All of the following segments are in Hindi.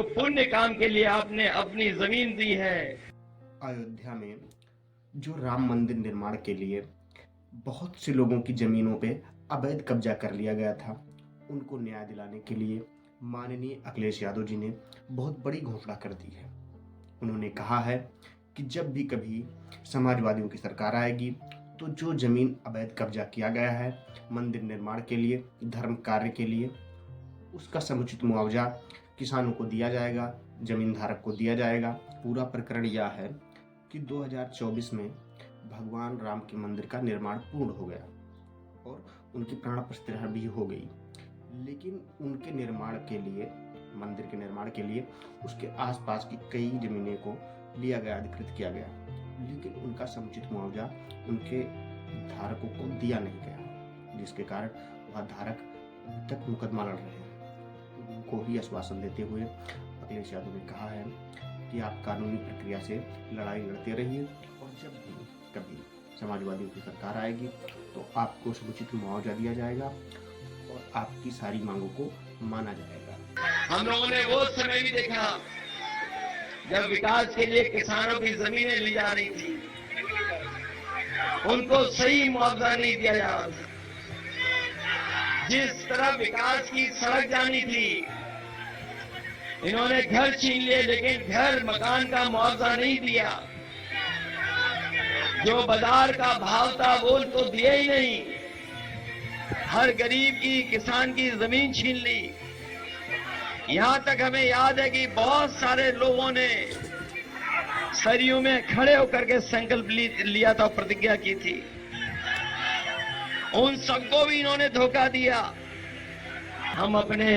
पुण्य काम के लिए आपने अपनी जमीन दी है। अयोध्या में जो राम मंदिर निर्माण के लिए बहुत से लोगों की जमीनों पे अवैध कब्जा कर लिया गया था, उनको न्याय दिलाने के लिए माननीय अखिलेश यादव जी ने बहुत बड़ी घोषणा कर दी है। उन्होंने कहा है कि जब भी कभी समाजवादियों की सरकार आएगी तो जो जमीन अवैध कब्जा किया गया है मंदिर निर्माण के लिए, धर्म कार्य के लिए, उसका समुचित मुआवजा किसानों को दिया जाएगा, जमीन धारक को दिया जाएगा। पूरा प्रकरण यह है कि 2024 में भगवान राम के मंदिर का निर्माण पूर्ण हो गया और उनकी प्राण प्रतिष्ठा भी हो गई, लेकिन उनके निर्माण के लिए, मंदिर के निर्माण के लिए उसके आसपास की कई जमीनें को लिया गया, अधिकृत किया गया, लेकिन उनका समुचित मुआवजा उनके धारकों को दिया नहीं गया, जिसके कारण वह धारक अभी तक मुकदमा लड़ रहे हैं। उनको ही आश्वासन देते हुए अखिलेश यादव ने कहा है कि आप कानूनी प्रक्रिया से लड़ाई लड़ते रहिए और जब भी कभी समाजवादियों की सरकार आएगी तो आपको समुचित मुआवजा दिया जाएगा और आपकी सारी मांगों को माना जाएगा। हम लोगों ने वो समय भी देखा जब विकास के लिए किसानों की जमीनें ली जा रही थी, उनको सही मुआवजा नहीं दिया जा रहा था। जिस तरह विकास की सड़क जानी थी, इन्होंने घर छीन लिए, लेकिन घर मकान का मुआवजा नहीं दिया। जो बाजार का भाव था वो तो दिया ही नहीं। हर गरीब की, किसान की जमीन छीन ली। यहां तक हमें याद है कि बहुत सारे लोगों ने सरयू में खड़े होकर के संकल्प लिया था, प्रतिज्ञा की थी। उन सबको भी इन्होंने धोखा दिया। हम अपने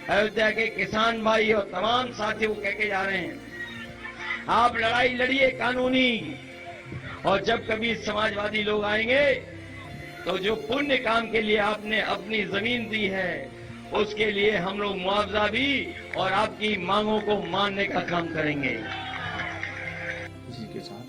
अयोध्या के किसान भाई और तमाम साथियों को कह के जा रहे हैं, आप लड़ाई लड़िए कानूनी, और जब कभी समाजवादी लोग आएंगे तो जो पुण्य काम के लिए आपने अपनी जमीन दी है उसके लिए हम लोग मुआवजा भी और आपकी मांगों को मानने का काम करेंगे। इसी के साथ